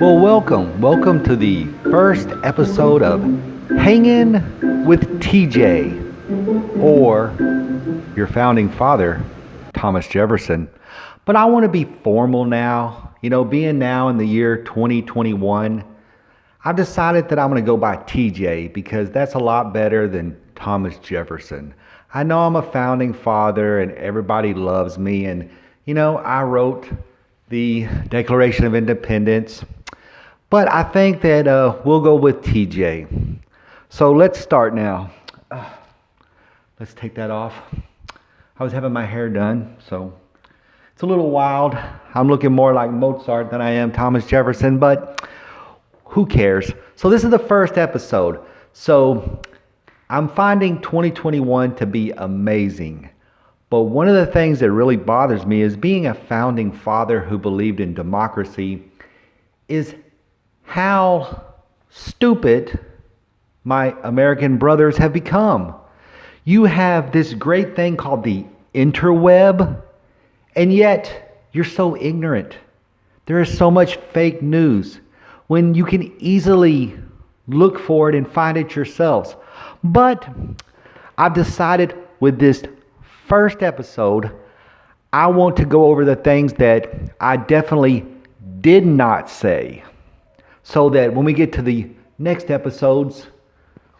Well, welcome to the first episode of Hanging with TJ, or your founding father, Thomas Jefferson. But I want to be formal now. Being now in the year 2021, I've decided that I'm going to go by TJ because that's a lot better than Thomas Jefferson. I know I'm a founding father and everybody loves me, and I wrote the Declaration of Independence, but I think that we'll go with TJ. So let's start now. Let's take that off. I was having my hair done, so it's a little wild. I'm looking more like Mozart than I am Thomas Jefferson, but who cares? So this is the first episode. So I'm finding 2021 to be amazing. But one of the things that really bothers me is being a founding father who believed in democracy is how stupid my American brothers have become. You have this great thing called the interweb, and yet you're so ignorant. There is so much fake news when you can easily look for it and find it yourselves. But I've decided with this first episode, I want to go over the things that I definitely did not say, so that when we get to the next episodes,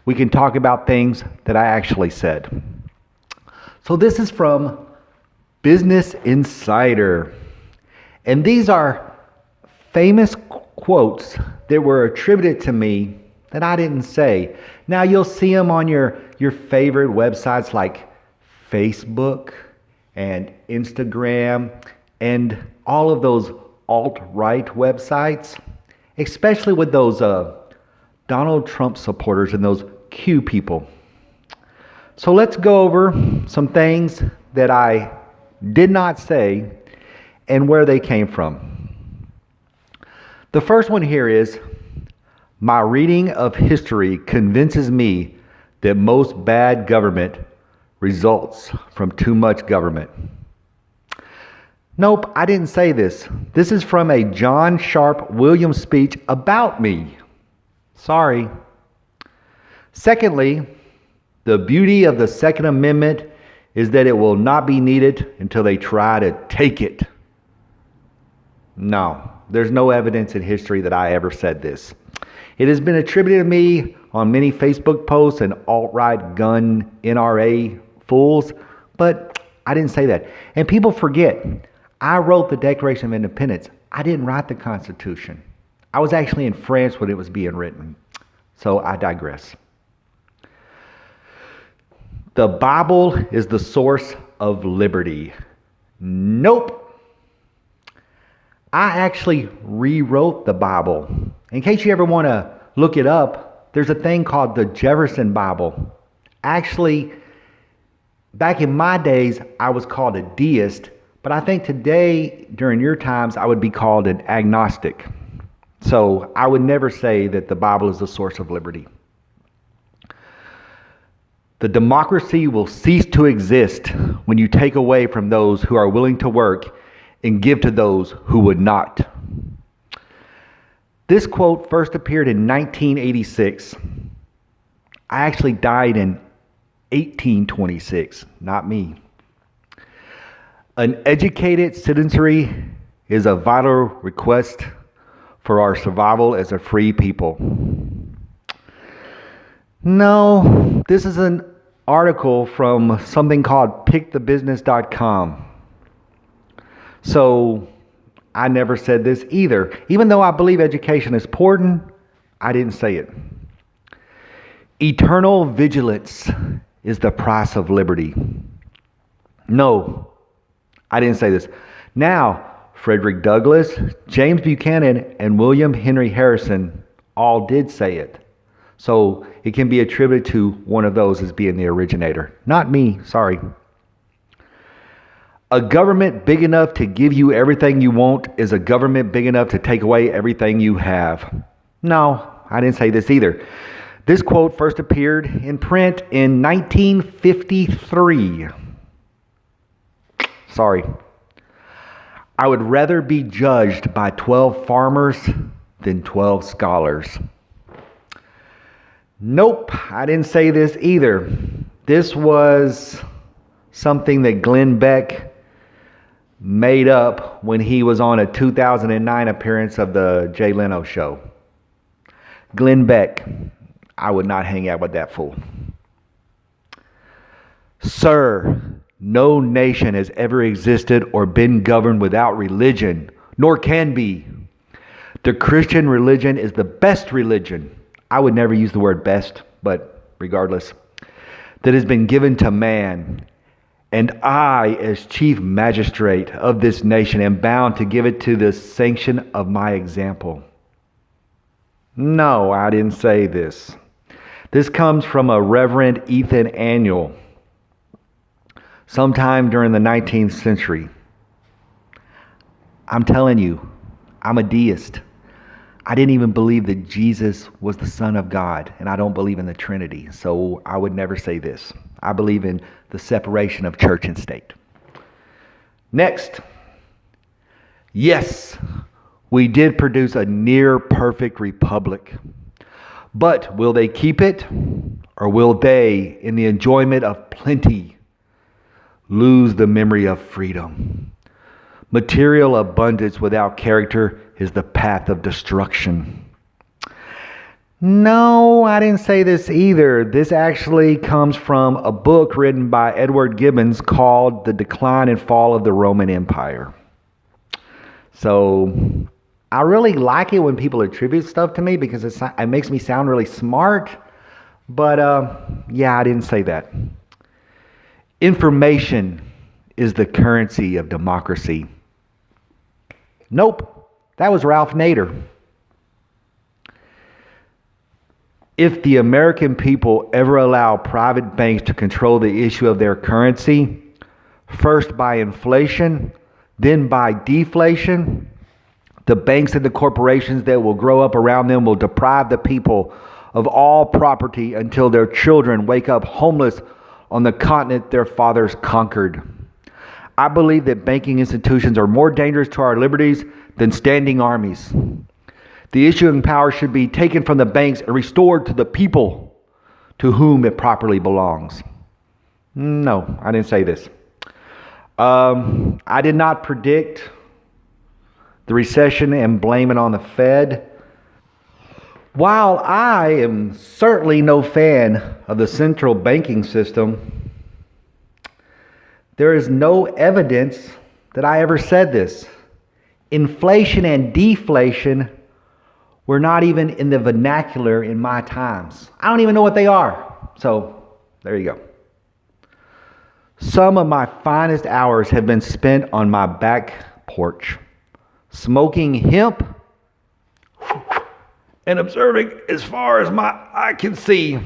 we can talk about things that I actually said. So this is from Business Insider. And these are famous quotes that were attributed to me that I didn't say. Now you'll see them on your favorite websites like Facebook and Instagram and all of those alt-right websites, especially with those Donald Trump supporters and those Q people. So let's go over some things that I did not say and where they came from. The first one here is, my reading of history convinces me that most bad government results from too much government. Nope, I didn't say this. This is from a John Sharp Williams speech about me. Sorry. Secondly, the beauty of the Second Amendment is that it will not be needed until they try to take it. No, there's no evidence in history that I ever said this. It has been attributed to me on many Facebook posts and alt-right gun NRA fools, but I didn't say that. And people forget, I wrote the Declaration of Independence. I didn't write the Constitution. I was actually in France when it was being written. So I digress. The Bible is the source of liberty. Nope. I actually rewrote the Bible. In case you ever want to look it up, there's a thing called the Jefferson Bible. Actually, back in my days, I was called a deist, but I think today, during your times, I would be called an agnostic. So I would never say that the Bible is the source of liberty. The democracy will cease to exist when you take away from those who are willing to work and give to those who would not. This quote first appeared in 1986. I actually died in 1826, not me. An educated citizenry is a vital request for our survival as a free people. No, this is an article from something called pickthebusiness.com. So I never said this either. Even though I believe education is important, I didn't say it. Eternal vigilance is the price of liberty. No, I didn't say this. Now, Frederick Douglass, James Buchanan, and William Henry Harrison all did say it. So it can be attributed to one of those as being the originator. Not me, sorry. A government big enough to give you everything you want is a government big enough to take away everything you have. No, I didn't say this either. This quote first appeared in print in 1953. Sorry. I would rather be judged by 12 farmers than 12 scholars. Nope, I didn't say this either. This was something that Glenn Beck made up when he was on a 2009 appearance of the Jay Leno show. Glenn Beck, I would not hang out with that fool. Sir, no nation has ever existed or been governed without religion, nor can be. The Christian religion is the best religion. I would never use the word best, but regardless, that has been given to man. And I, as chief magistrate of this nation, am bound to give it to the sanction of my example. No, I didn't say this. This comes from a Reverend Ethan Annual, sometime during the 19th century. I'm telling you, I'm a deist. I didn't even believe that Jesus was the Son of God, and I don't believe in the Trinity, so I would never say this. I believe in the separation of church and state. Next. Yes, we did produce a near perfect republic. But will they keep it? Or will they, in the enjoyment of plenty, lose the memory of freedom? Material abundance without character is the path of destruction. No, I didn't say this either. This actually comes from a book written by Edward Gibbons called The Decline and Fall of the Roman Empire. So I really like it when people attribute stuff to me because it makes me sound really smart. But yeah, I didn't say that. Information is the currency of democracy. Nope, that was Ralph Nader. If the American people ever allow private banks to control the issue of their currency, first by inflation, then by deflation, the banks and the corporations that will grow up around them will deprive the people of all property until their children wake up homeless on the continent their fathers conquered. I believe that banking institutions are more dangerous to our liberties than standing armies. The issuing power should be taken from the banks and restored to the people to whom it properly belongs. No, I didn't say this. I did not predict the recession and blame it on the Fed. While I am certainly no fan of the central banking system, there is no evidence that I ever said this. Inflation and deflation were not even in the vernacular in my times. I don't even know what they are. So, there you go. Some of my finest hours have been spent on my back porch, smoking hemp and observing as far as my eye can see.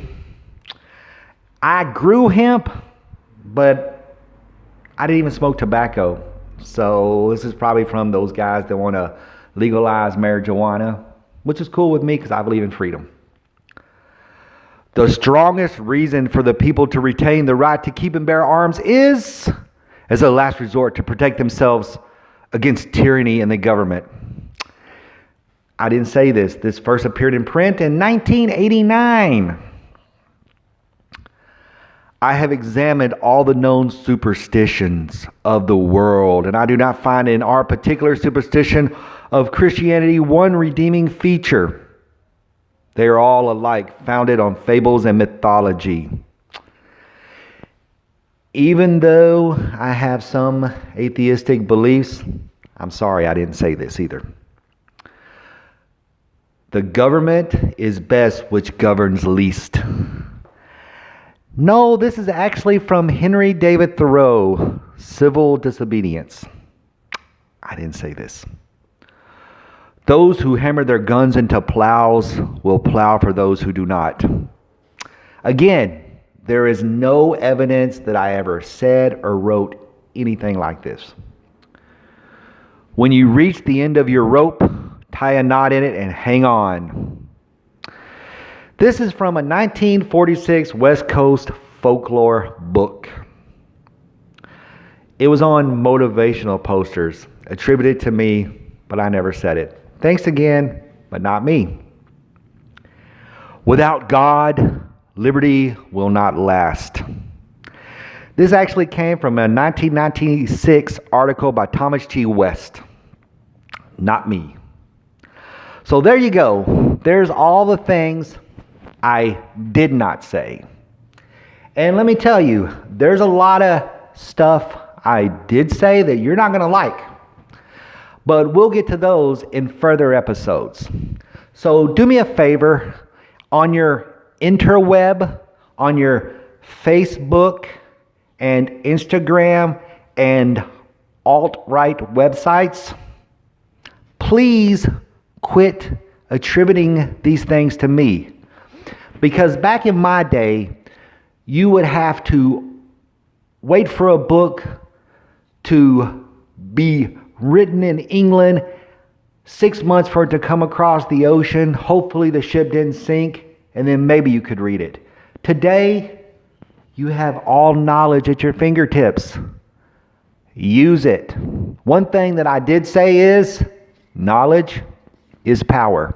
I grew hemp, but I didn't even smoke tobacco. So this is probably from those guys that want to legalize marijuana, which is cool with me because I believe in freedom. The strongest reason for the people to retain the right to keep and bear arms is, as a last resort, to protect themselves against tyranny and the government. I didn't say this. This first appeared in print in 1989. I have examined all the known superstitions of the world, and I do not find in our particular superstition of Christianity one redeeming feature. They are all alike, founded on fables and mythology. Even though I have some atheistic beliefs, I'm sorry I didn't say this either. The government is best which governs least. No, this is actually from Henry David Thoreau, Civil Disobedience. I didn't say this. Those who hammer their guns into plows will plow for those who do not. Again, there is no evidence that I ever said or wrote anything like this. When you reach the end of your rope, tie a knot in it and hang on. This is from a 1946 West Coast folklore book. It was on motivational posters attributed to me, but I never said it. Thanks again. but not me. Without God, liberty will not last. This actually came from a 1996 article by Thomas G. West. Not me. So there you go. There's all the things I did not say. And let me tell you, there's a lot of stuff I did say that you're not going to like. But we'll get to those in further episodes. So do me a favor, on your interweb, on your Facebook and Instagram and alt-right websites, please quit attributing these things to me. Because back in my day, you would have to wait for a book to be written in England, 6 months for it to come across the ocean. Hopefully the ship didn't sink, and then maybe you could read it. Today, you have all knowledge at your fingertips. Use it. One thing that I did say is, knowledge is power.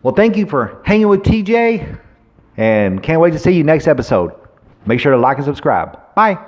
Well, thank you for hanging with TJ, and can't wait to see you next episode. Make sure to like and subscribe. Bye.